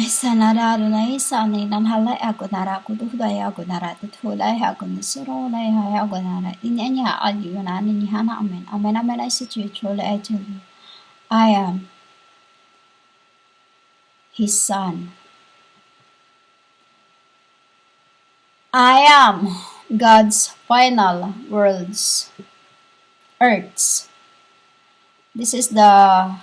Sanara Adonai Sani Nanhala Agonara Kuduhaya Agonara Tutula Hagonisoro Hagonara Inyanya Adyuna Nihana Amen. Amen Amen I say to you truly I tell you, I am his son. I am God's final world's earths. This is the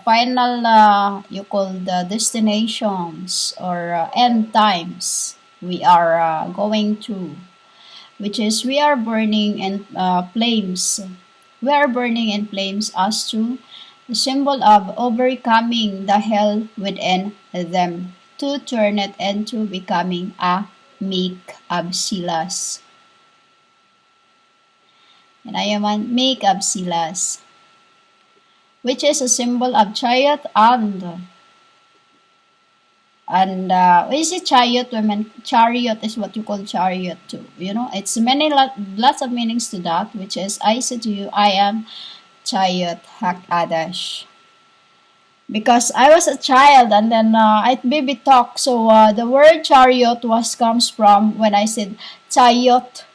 final you call the destinations or end times we are going to, which is we are burning in flames. We are burning in flames as to the symbol of overcoming the hell within them, to turn it into becoming a meek absilas. And I am a meek absilas, which is a symbol of chariot and is it chariot? Women, chariot is what you call chariot too. You know, it's lots of meanings to that, which is I say to you, I am chariot Hakadash. Because I was a child and then I baby talk, so the word chariot comes from when I said chariot.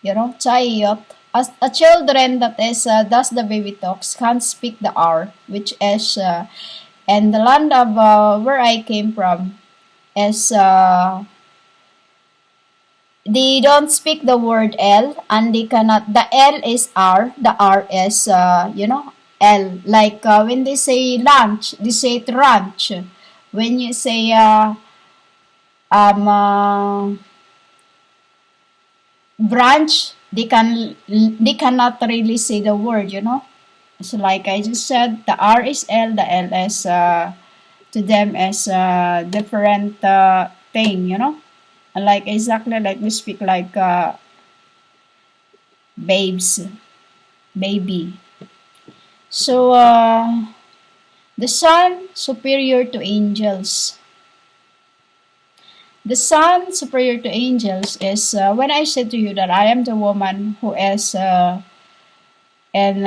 You know, chariot. As a children that is does the baby talks can't speak the R, which is and the land of where I came from is they don't speak the word L, and they cannot. The L is R, the R is L. Like when they say lunch, they say it ranch. When you say branch, they cannot really say the word, So like I just said, the R is L, the L is to them is different thing, And like exactly like we speak like babes, baby. So the Son superior to angels. The Son superior to angels is when I said to you that I am the woman who is in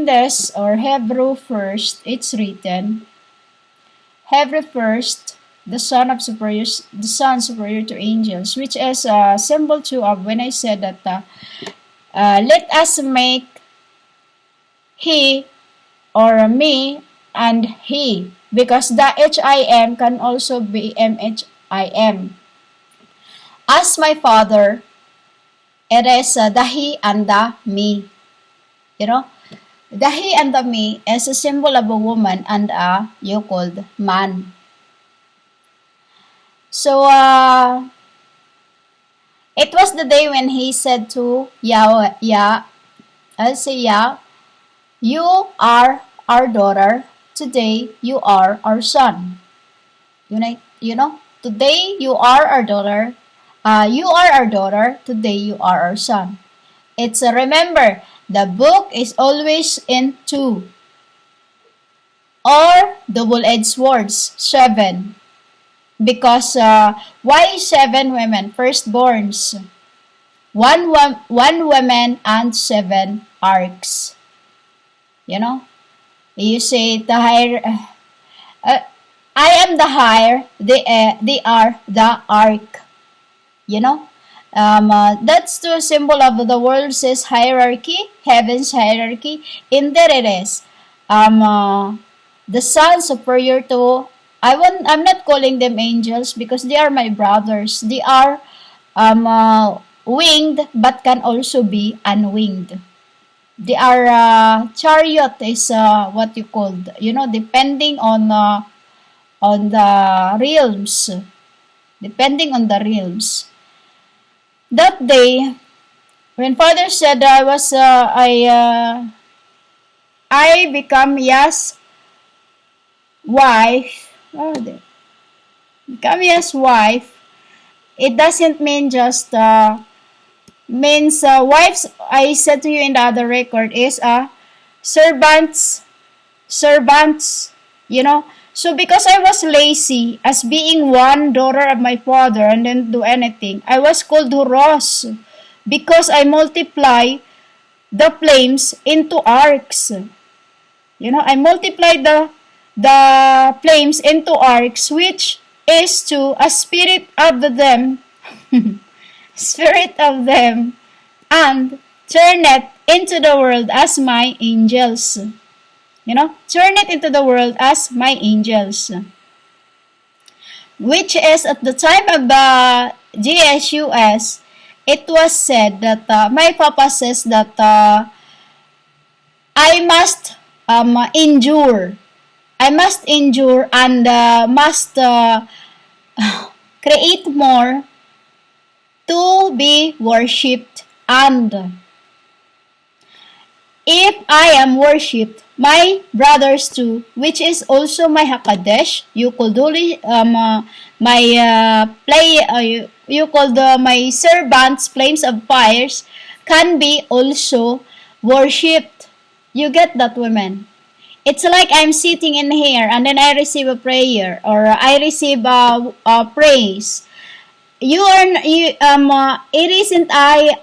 this or Hebrew first, it's written Hebrew first, the Son superior to angels, which is a symbol too of when I said that let us make he or me and he, because the HIM can also be MHIM. As my father, it is the he and the me. The he and the me is a symbol of a woman and a you called man. So it was the day when he said to Yah, you are our daughter, today you are our son. Today you are our daughter, today you are our son. It's remember, the book is always in 2 or double-edged swords, 7. Because why 7 women? Firstborns. One woman and 7 arcs. You say the higher. I am the higher. They are the arc. That's the symbol of the world's hierarchy, heaven's hierarchy. In there it is. The Son superior to. I'm not calling them angels because they are my brothers. They are winged but can also be unwinged. They are chariot is what you called, depending on the realms. Depending on the realms. That day, when Father said I become Yah's wife. Become Yah's wife. It doesn't mean just means wives. I said to you in the other record is servants. So because I was lazy as being one daughter of my father and didn't do anything, I was called Huros because I multiply the flames into arcs. I multiplied the flames into arcs, which is to a spirit of them, spirit of them, and turn it into the world as my angels. Turn it into the world as my angels. Which is at the time of the GSUS, it was said that my papa says that I must endure. I must endure and must create more to be worshipped. And if I am worshipped, my brothers too, which is also my Hakadesh, you could only my you called my servants, flames of fires, can be also worshipped. You get that, women? It's like I'm sitting in here and then I receive a prayer or I receive a praise. It isn't I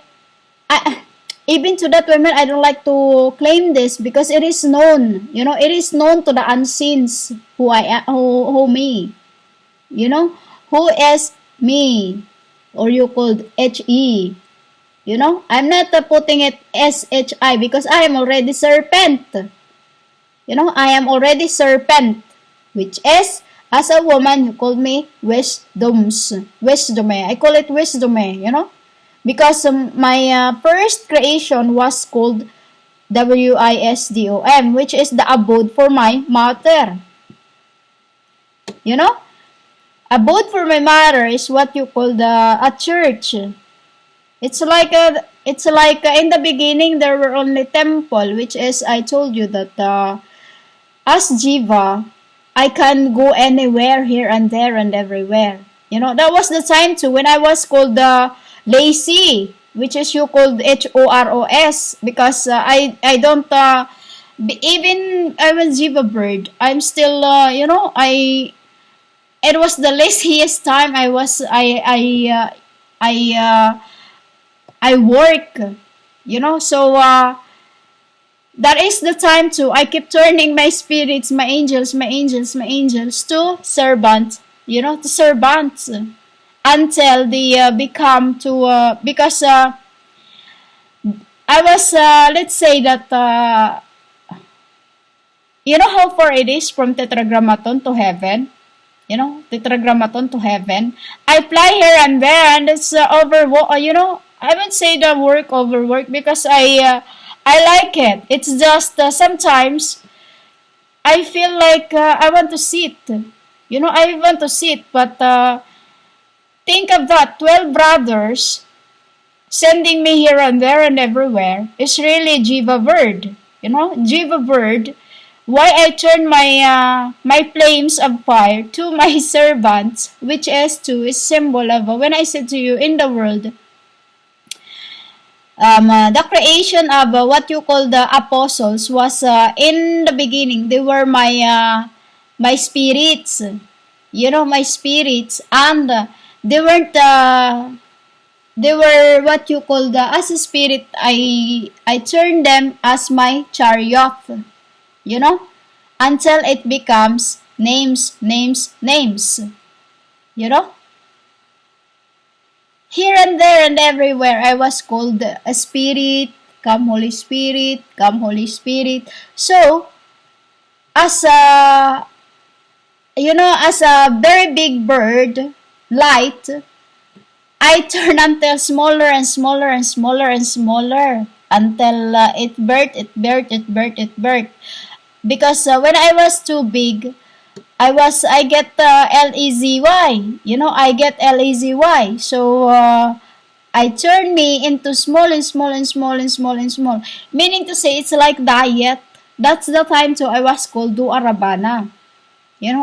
even to that women, I don't like to claim this because it is known. It is known to the unseens who I am, who me. Who is me, or you called HE. I'm not putting it SHI because I am already serpent. I am already serpent, which is, as a woman, you called me wisdome. I call it wisdome, because my first creation was called WISDOM, which is the abode for my mother. Abode for my mother is what you call a church. It's like in the beginning there were only temple, which is I told you that as Jiva, I can go anywhere, here and there and everywhere. That was the time too when I was called lazy, which is you called HOROS, because I don't even I was Jiva bird. I'm still it was the laziest time I work, so that is the time too I keep turning my spirits, my angels to servants, to servants, until they become to because I was let's say that how far it is from Tetragrammaton to heaven. Tetragrammaton to heaven. I fly here and there, and it's I would say the work over work because I like it. It's just sometimes I feel like I want to sit. I want to sit, but think of that, 12 brothers sending me here and there and everywhere. It's really Jiva bird. Jiva bird. Why I turn my flames of fire to my servants, which is symbol of when I said to you in the world, the creation of what you call the apostles was in the beginning. They were my spirits, my spirits, and they weren't. They were what you call as a spirit. I turned them as my chariot. Until it becomes names. Here and there and everywhere, I was called a spirit, come Holy Spirit, come Holy Spirit. So, as a very big bird, light, I turn until smaller and smaller and smaller and smaller until it birth. Because when I was too big, I get LEZY. I get LEZY. So I turn me into small and small and small and small and small. Meaning to say, it's like diet. That's the time too I was called Duarabana.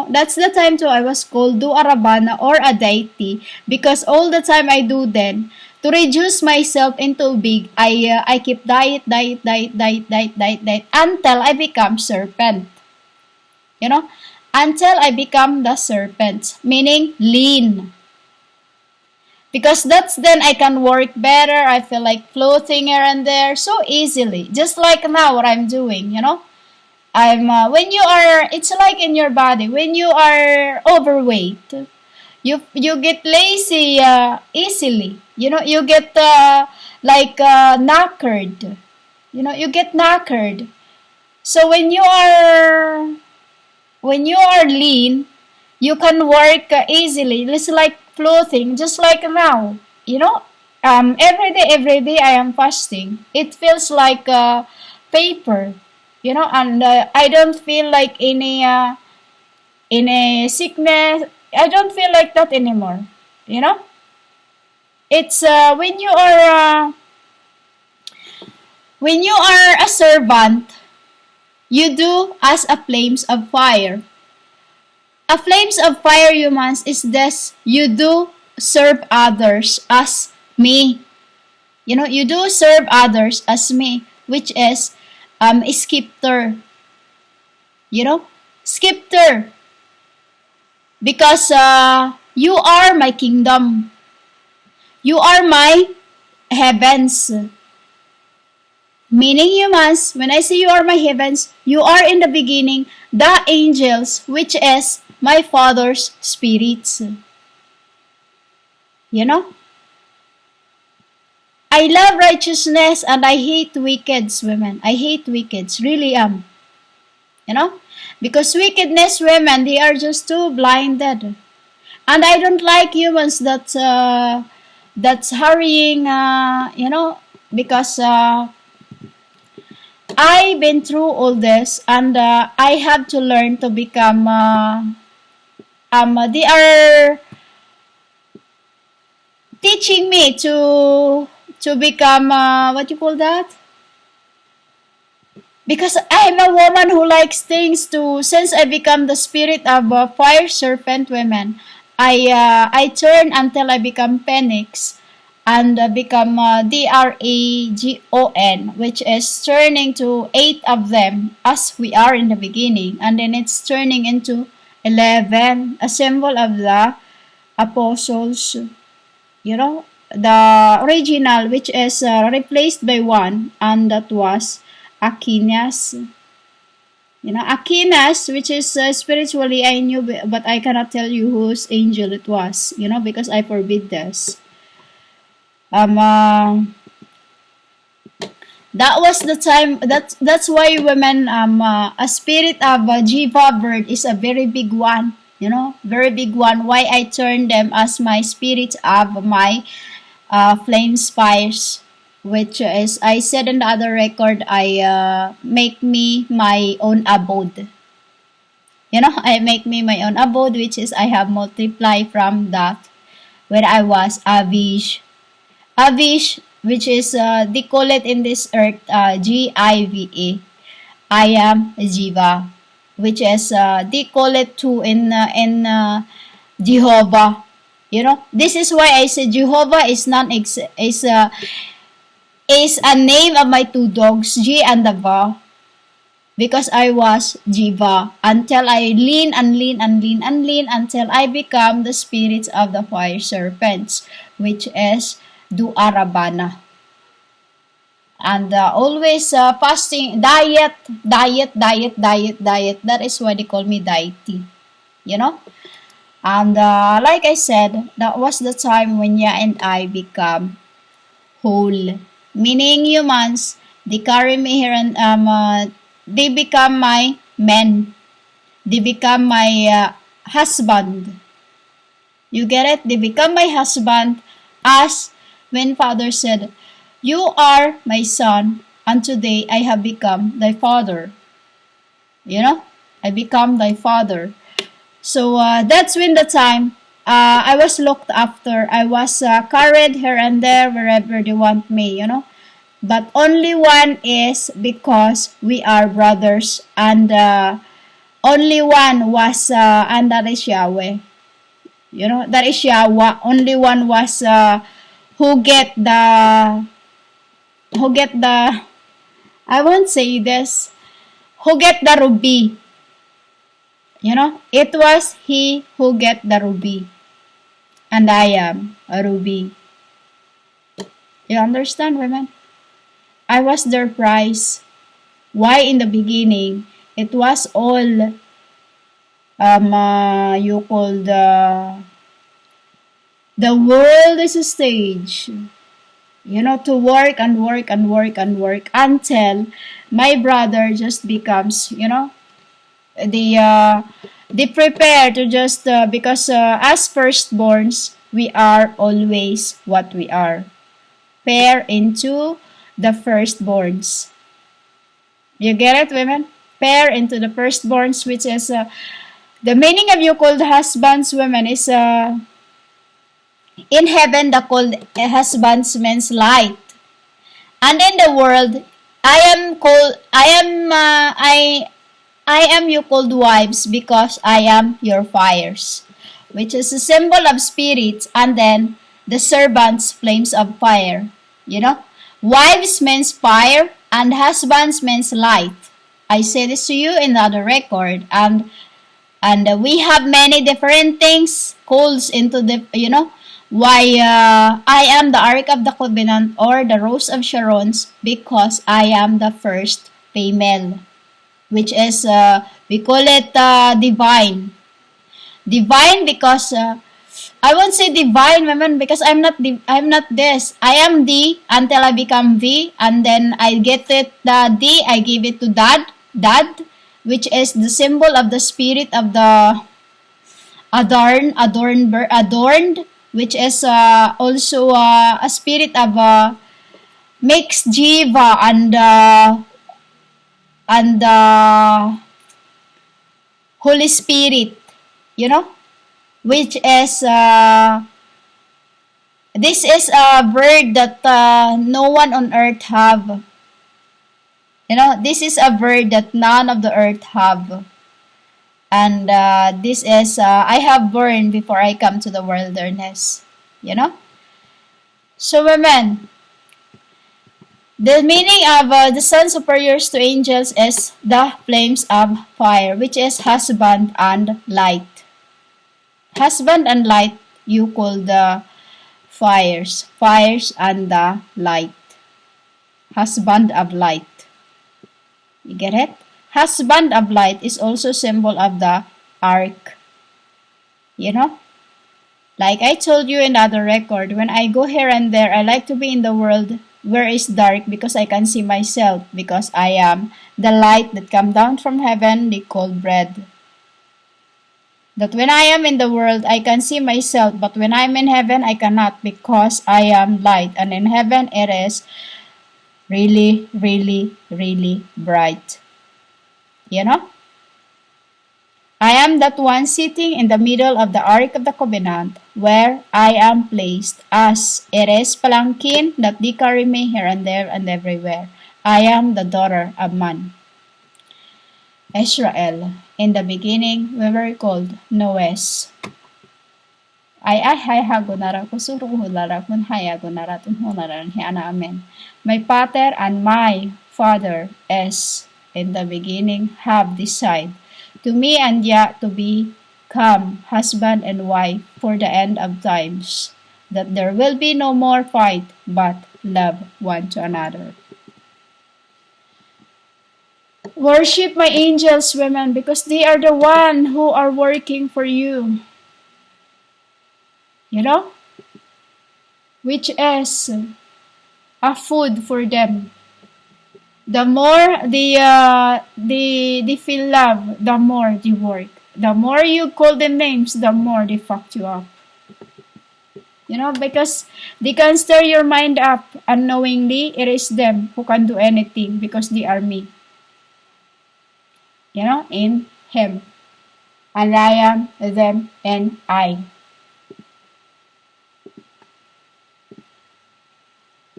That's the time too I was called Duarabana or a deity, because all the time I do then to reduce myself into big, I keep diet until I become serpent. Until I become the serpent, meaning lean. Because that's then I can work better. I feel like floating here and there so easily. Just like now what I'm doing, When you are, it's like in your body, when you are overweight, you get lazy easily. You get knackered. You get knackered. So when you are lean, you can work easily. It's like clothing, just like now. You know, every day I am fasting. It feels like paper. And I don't feel like any sickness. I don't feel like that anymore. You know, it's when you are a servant, you do as a flames of fire. A flames of fire humans is this: you do serve others as me. You do serve others as me, which is skipper. Skipper, because you are my kingdom. You are my heavens. Meaning humans, when I say you are my heavens, you are in the beginning the angels, which is my Father's spirits. I love righteousness and I hate wickeds, women. I hate wickeds, really am. Because wickedness women, they are just too blinded. And I don't like humans that's hurrying, because I've been through all this, and I have to learn to become. They are teaching me to become what you call that? Because I'm a woman who likes things to. Since I become the spirit of fire serpent women, I turn until I become phoenix. And become dragon, which is turning to 8 of them as we are in the beginning, and then it's turning into 11, a symbol of the apostles. The original, which is replaced by one, and that was Aquinas. Aquinas, which is spiritually I knew, but I cannot tell you whose angel it was. Because I forbid this. That was the time. That's why women, a spirit of Jiva bird is a very big one. Very big one. Why I turn them as my spirit of my flame spires, which is, I said in the other record, I make me my own abode. I make me my own abode, which is I have multiplied from that where I was Avish. Avish, which is, they call it in this earth, Giva. I am Jiva, which is, they call it too in Jehovah. This is why I said Jehovah is is a name of my 2 dogs, G and the Va. Because I was Jiva until I lean and lean and lean and lean until I become the spirits of the fire serpents, which is Duarabana. And always fasting, diet. That is why they call me deity. And like I said, that was the time when Ya and I become whole. Meaning humans, they carry me here and they become my men. They become my husband. You get it? They become my husband, as when Father said, "You are my son, and today I have become thy father." I become thy father. So that's when the time I was looked after. I was carried here and there wherever they want me, But only one is because we are brothers, and only one was, and that is Yahweh. That is Yahweh. Only one was who get the, I won't say this, who get the ruby. It was he who get the ruby. And I am a ruby. You understand, women? I was their prize. Why in the beginning? It was all you call the world is a stage. You know, to work and work and work and work until my brother just becomes, you know, the they prepare to just because as firstborns we are always what we are, pair into the firstborns. You get it, women? Pair into the firstborns, which is the meaning of you called husbands, women, is in heaven the called husbands means light, and in the world I am called I am you called wives because I am your fires, which is a symbol of spirits, and then the servants flames of fire. You know, wives means fire and husbands means light. I say this to you in the other record, and we have many different things calls into the, you know, why I am the Ark of the Covenant or the Rose of Sharon's, because I am the first female, which is we call it divine because I won't say divine, women, because I'm not this. I am the until I become V, and then I get it the D, I give it to dad, which is the symbol of the spirit of the adorned, which is also a spirit of mixed jiva and Holy Spirit, you know, which is this is a word that no one on earth have. You know, this is a word that none of the earth have. And this is, I have born before I come to the wilderness. You know? So, women, the meaning of the sun superiors to angels is the flames of fire, which is husband and light. Husband and light, you call the fires and the light. Husband of light. You get it? Husband of light is also symbol of the ark. You know? Like I told you in the other record, when I go here and there, I like to be in the world where it's dark because I can see myself, because I am the light that come down from heaven, they call bread. That when I am in the world, I can see myself, but when I'm in heaven, I cannot because I am light. And in heaven, it is really, really, really bright. You know? I am that one sitting in the middle of the Ark of the Covenant, where I am placed, as it is palangkin that they carry me here and there and everywhere. I am the daughter of man. Israel. In the beginning, we were called Noes. Ay hagonara kusuro hulara kun hayagonara tun hunaran hiana amen. My pater and my father is in the beginning have decided to me and yet to become husband and wife for the end of times, that there will be no more fight but love one to another. Worship my angels, women, because they are the one who are working for you. You know? Which is a food for them. The more they feel love, the more they work. The more you call them names, the more they fuck you up. You know, because they can stir your mind up unknowingly. It is them who can do anything because they are me. You know, in him. And I am them and I.